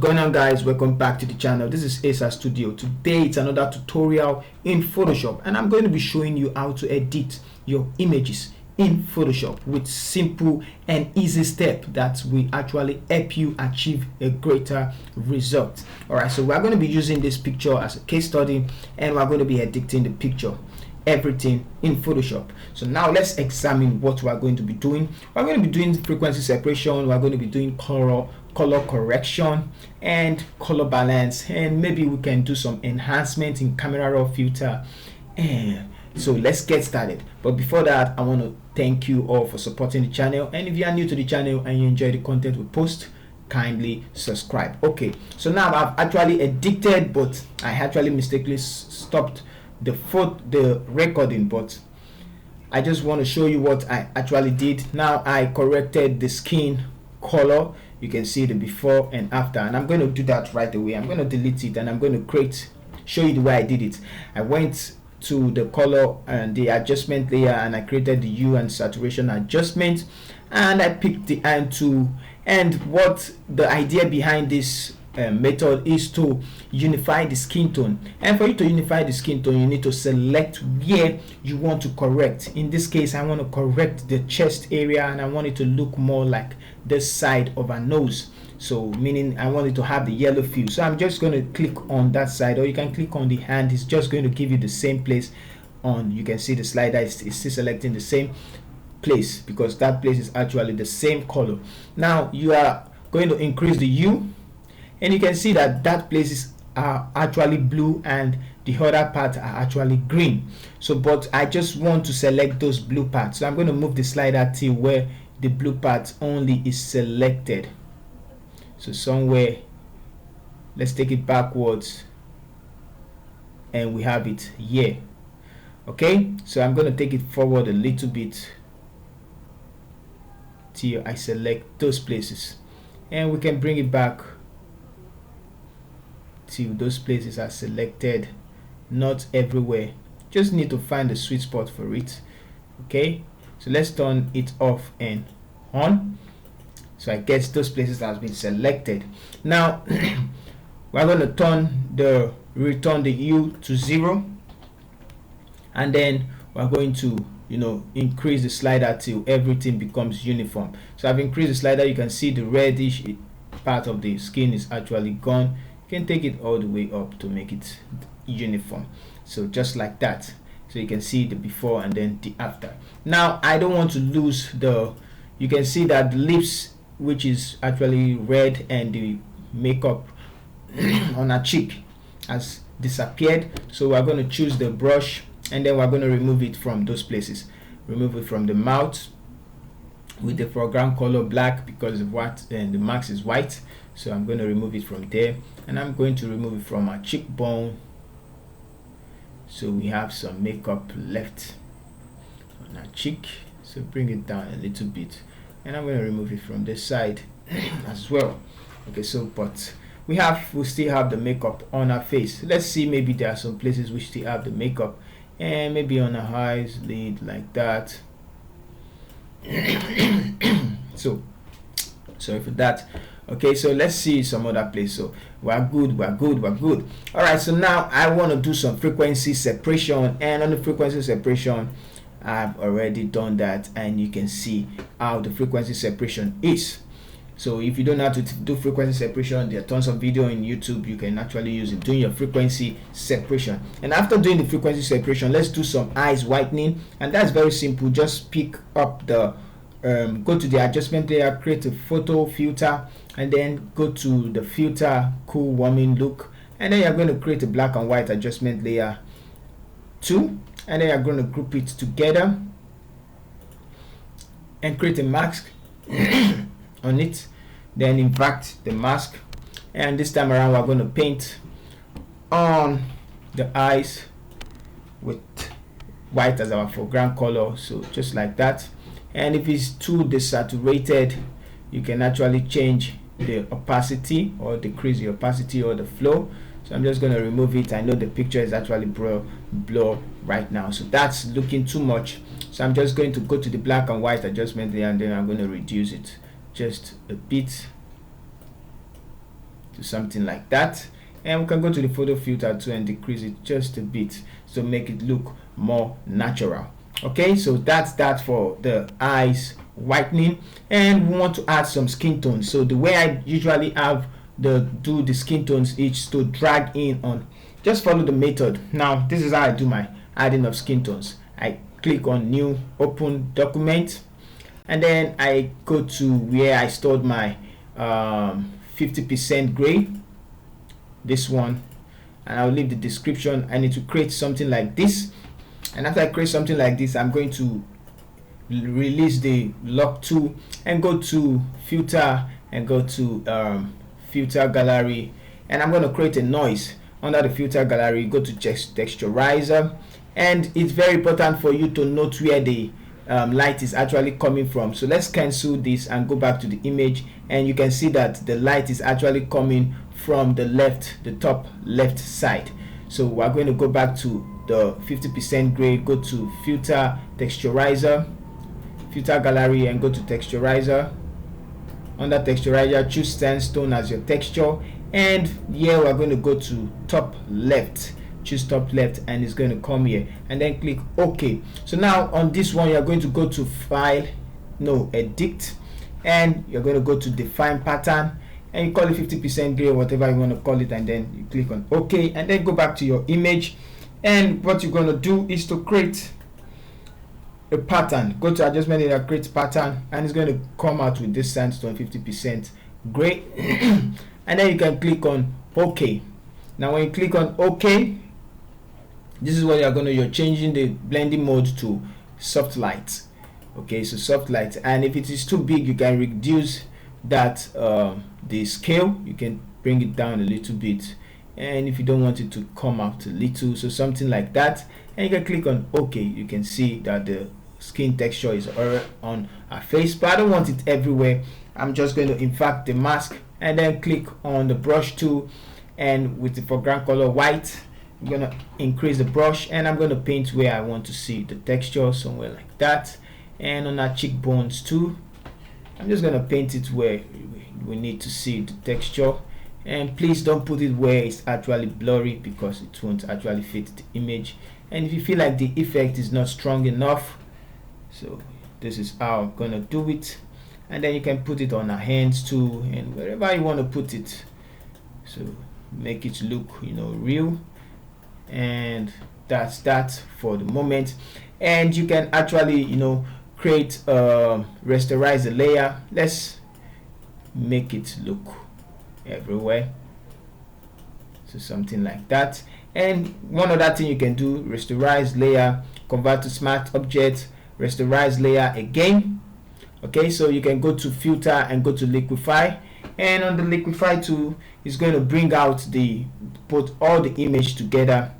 Going on, guys, welcome back to the channel. This is Asa Studio. Today it's another tutorial in Photoshop, and I'm going to be showing you how to edit your images in Photoshop with simple and easy step that will actually help you achieve a greater result. All right, so we're going to be using this picture as a case study, and we're going to be editing the picture, everything in Photoshop. So now let's examine what we are going to be doing. We're going to be doing frequency separation, we're going to be doing color correction and color balance, and maybe we can do some enhancement in camera raw filter. And so let's get started. But before that, I want to thank you all for supporting the channel, and if you are new to the channel and you enjoy the content we post, kindly subscribe. Okay, so now I've actually edited, but I actually mistakenly stopped the recording, but I just want to show you what I actually did. Now I corrected the skin color. You can see the before and after, and I'm going to do that right away. I'm going to delete it, and I'm going to show you the way I did it. I went to the color and the adjustment layer, and I created the hue and saturation adjustment, and I picked the hand tool. And what the idea behind this method is to unify the skin tone. And for you to unify the skin tone, you need to select where you want to correct. In this case, I want to correct the chest area, and I want it to look more like the side of a nose, so meaning I want it to have the yellow feel. So I'm just going to click on that side, or you can click on the hand. It's just going to give you the same place. On, you can see the slider is still selecting the same place because that place is actually the same color. Now you are going to increase the hue, and you can see that places are actually blue and the other parts are actually green. So but I just want to select those blue parts, so I'm going to move the slider till where the blue part only is selected. So somewhere, let's take it backwards, and we have it here. Okay, so I'm going to take it forward a little bit till I select those places, and we can bring it back till those places are selected, not everywhere. Just need to find the sweet spot for it. Okay, so let's turn it off and on, so I guess those places has been selected. Now we're going to return the hue to 0, and then we're going to increase the slider till everything becomes uniform. So I've increased the slider. You can see the reddish part of the skin is actually gone. You can take it all the way up to make it uniform, so just like that. So you can see the before and then the after. Now I don't want to lose you can see that the lips, which is actually red, and the makeup on her cheek has disappeared. So we're going to choose the brush, and then we're going to remove it from those places. Remove it from the mouth with the foreground color black, because of what, and the mask is white. So I'm going to remove it from there, and I'm going to remove it from our cheekbone. So we have some makeup left on our cheek, so bring it down a little bit, and I'm going to remove it from this side as well. Okay, so but we still have the makeup on our face. Let's see, maybe there are some places we still have the makeup, and maybe on our eyes, lid, like that. So sorry for that. Okay, so let's see some other place. So we're good. All right, so now I want to do some frequency separation, and on the frequency separation, I've already done that, and you can see how the frequency separation is. So if you don't know how to do frequency separation, there are tons of video on YouTube. You can actually use it doing your frequency separation. And after doing the frequency separation, let's do some eyes whitening, and that's very simple. Just pick up the go to the adjustment layer, create a photo filter, and then go to the filter cool warming look, and then you're going to create a black and white adjustment layer 2, and then you're going to group it together and create a mask on it. Then invert the mask, and this time around we're going to paint on the eyes with white as our foreground color, so just like that. And if it's too desaturated, you can actually change the opacity or decrease the opacity or the flow. So I'm just going to remove it. I know the picture is actually blur right now, so that's looking too much. So I'm just going to go to the black and white adjustment there, and then I'm going to reduce it just a bit. to something like that. And we can go to the photo filter too and decrease it just a bit to make it look more natural. Okay, so that's that for the eyes whitening. And we want to add some skin tones. So the way I usually do the skin tones is to drag in on, just follow the method. Now this is how I do my adding of skin tones. I click on new, open document, and then I go to where I stored my 50% gray, this one, and I'll leave the description. I need to create something like this, and after I create something like this, I'm going to release the lock tool and go to filter and go to filter gallery, and I'm going to create a noise. Under the filter gallery, go to texturizer, and it's very important for you to note where the light is actually coming from. So let's cancel this and go back to the image, and you can see that the light is actually coming from the top left side. So we're going to go back to the 50% gray, go to filter texturizer, filter gallery, and go to texturizer. Under texturizer, choose sandstone as your texture, and here we're going to go to top left, choose top left, and it's going to come here, and then click OK. So now on this one, you're going to go to file, no, edit, and you're going to go to define pattern, and you call it 50% gray, whatever you want to call it, and then you click on OK, and then go back to your image. And what you're going to do is to create a pattern. Go to adjustment area, create pattern, and it's going to come out with this sandstone 50% gray. And then you can click on OK. Now when you click on OK, this is what you're changing the blending mode to soft light. Okay, so soft light, and if it is too big, you can reduce that the scale, you can bring it down a little bit, and if you don't want it to come out a little, so something like that, and you can click on OK. You can see that the skin texture is on our face, but I don't want it everywhere. I'm just going to invert the mask, and then click on the brush tool, and with the foreground color white, I'm going to increase the brush, and I'm going to paint where I want to see the texture, somewhere like that. And on our cheekbones too, I'm just going to paint it where we need to see the texture. And please don't put it where it's actually blurry, because it won't actually fit the image. And if you feel like the effect is not strong enough, so this is how I'm going to do it. And then you can put it on our hands too, and wherever you want to put it, so make it look, real. And that's that for the moment. And you can actually create rasterize the layer. Let's make it look everywhere, so something like that. And one other thing you can do, rasterize layer, convert to smart object, rasterize layer again. Okay, so you can go to filter and go to liquify, and on the liquify tool, it's going to bring out put all the image together.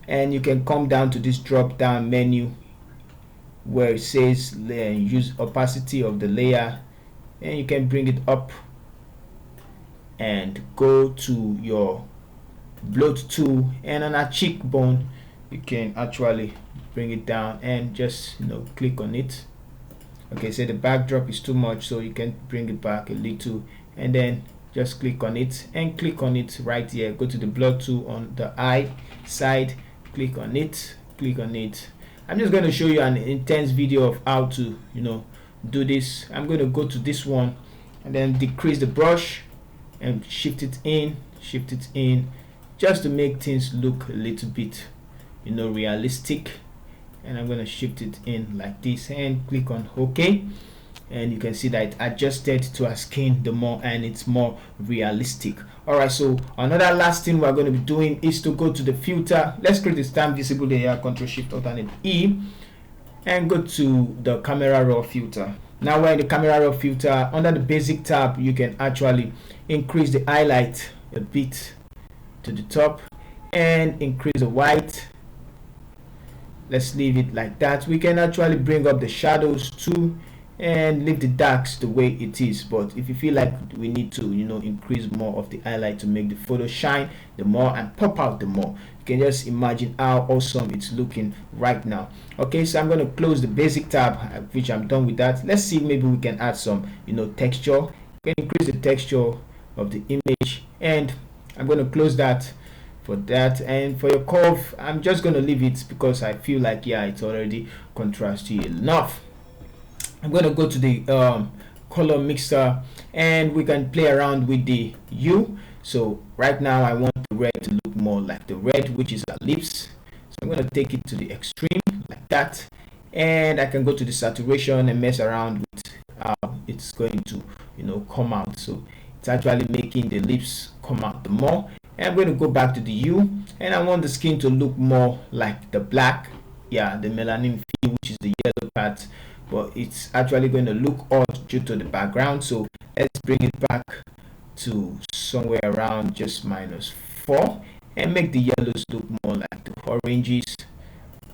And you can come down to this drop down menu where it says use opacity of the layer, and you can bring it up and go to your blot tool, and on our cheekbone you can actually bring it down and just click on it. Okay, so the backdrop is too much, so you can bring it back a little, and then just click on it and click on it right here. Go to the blot tool on the eye side, click on it, click on it. I'm just going to show you an intense video of how to do this. I'm going to go to this one and then decrease the brush and shift it in, just to make things look a little bit realistic. And I'm going to shift it in like this and click on OK, and you can see that it adjusted to our skin the more, and it's more realistic. Alright, so another last thing we're going to be doing is to go to the filter. Let's create a stamp visible layer, Ctrl Shift Alternate E, and go to the camera raw filter. Now we're in the camera raw filter. Under the basic tab, you can actually increase the highlight a bit to the top and increase the white. Let's leave it like that. We can actually bring up the shadows too and leave the darks the way it is, but if you feel like we need to increase more of the highlight to make the photo shine the more and pop out the more, you can just imagine how awesome it's looking right now. Okay, so I'm going to close the basic tab, which I'm done with that. Let's see, maybe we can add some texture. We can increase the texture of the image and I'm going to close that for that. And for your curve, I'm just going to leave it because I feel like, yeah, it's already contrasty enough. I'm going to go to the color mixer, and we can play around with the hue. So right now I want the red to look more like the red, which is our lips. So I'm going to take it to the extreme like that, and I can go to the saturation and mess around with how it's going to, you know, come out. So it's actually making the lips come out the more. And I'm going to go back to the hue, and I want the skin to look more like the black, yeah, the melanin hue, which is the yellow part, but it's actually going to look odd due to the background. So let's bring it back to somewhere around just -4 and make the yellows look more like the oranges,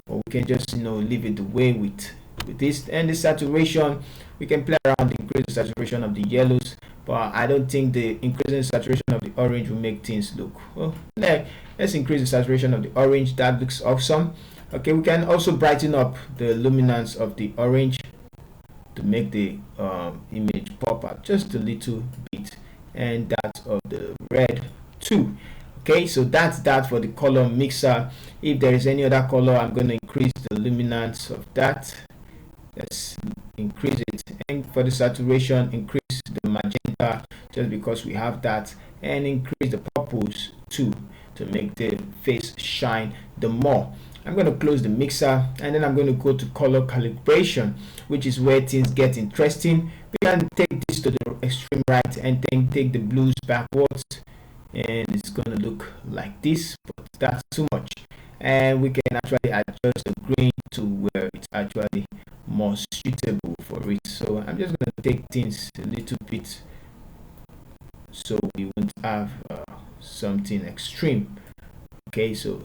or we can just, you know, leave it the way with this. And the saturation, we can play around, increase the saturation of the yellows, but I don't think the increasing the saturation of the orange will make things look well. Let's increase the saturation of the orange. That looks awesome. Okay, we can also brighten up the luminance of the orange to make the image pop out just a little bit, and that of the red too. Okay, so that's that for the color mixer. If there is any other color, I'm going to increase the luminance of that. Let's increase it. And for the saturation, increase the magenta just because we have that, and increase the purples too to make the face shine the more. I'm going to close the mixer, and then I'm going to go to color calibration, which is where things get interesting. We can take this to the extreme right and then take the blues backwards, and it's going to look like this, but that's too much. And we can actually adjust the green to where it's actually more suitable for it. So I'm just going to take things a little bit so we won't have something extreme. Okay, so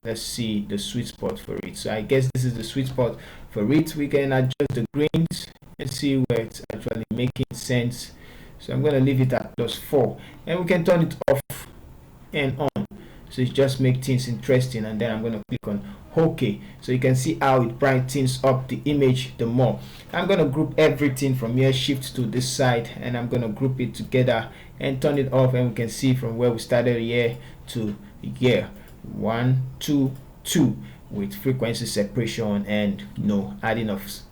let's see the sweet spot for it. So I guess this is the sweet spot for it. We can adjust the greens and see where it's actually making sense. So I'm going to leave it at +4, and we can turn it off and on, so it just makes things interesting. And then I'm going to click on OK, so you can see how it brightens up the image the more. I'm going to group everything from here, shift to this side, and I'm going to group it together and turn it off, and we can see from where we started here to here, 1 2 2, with frequency separation and, you know, adding of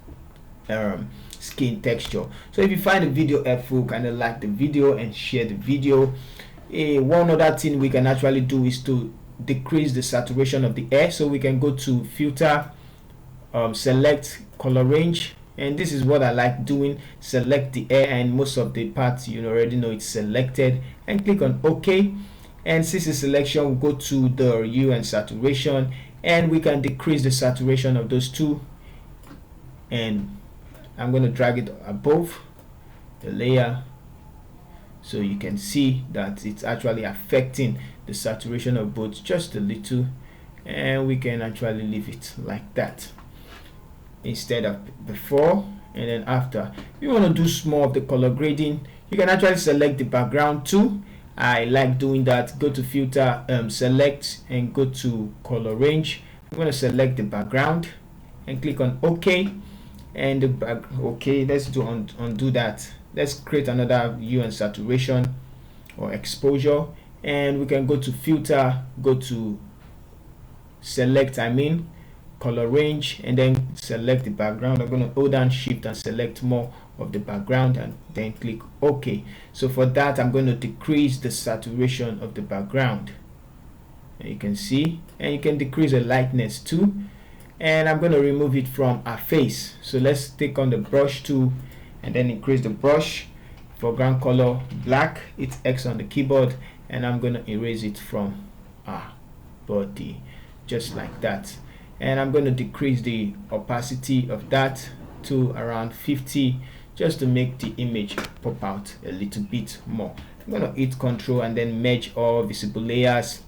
skin texture. So if you find the video helpful, kind of like the video and share the video. One other thing we can actually do is to decrease the saturation of the air. So we can go to filter, select color range, and this is what I like doing. Select the air, and most of the parts you already know it's selected, and click on OK. And since the selection, we'll go to the hue and saturation, and we can decrease the saturation of those two, and I'm going to drag it above the layer so you can see that it's actually affecting the saturation of both just a little, and we can actually leave it like that instead of before and then after. If you want to do more of the color grading, you can actually select the background too. I like doing that. Go to filter, select, and go to color range. I'm going to select the background and click on OK. And the back, okay, let's do undo that. Let's create another hue and saturation or exposure, and we can go to filter, go to select, color range, and then select the background. I'm going to hold down shift and select more of the background, and then click OK. So for that, I'm going to decrease the saturation of the background, and you can see, and you can decrease the lightness too. And I'm going to remove it from our face. So let's take on the brush tool and then increase the brush, foreground color black, it's X on the keyboard, and I'm going to erase it from our body just like that. And I'm going to decrease the opacity of that to around 50 just to make the image pop out a little bit more. I'm going to hit Control and then merge all visible layers,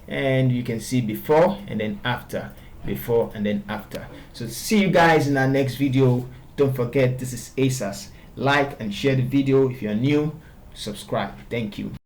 and you can see before and then after, before and then after. So see you guys in our next video. Don't forget, this is ASAS. Like and share the video. If you're new, subscribe. Thank you.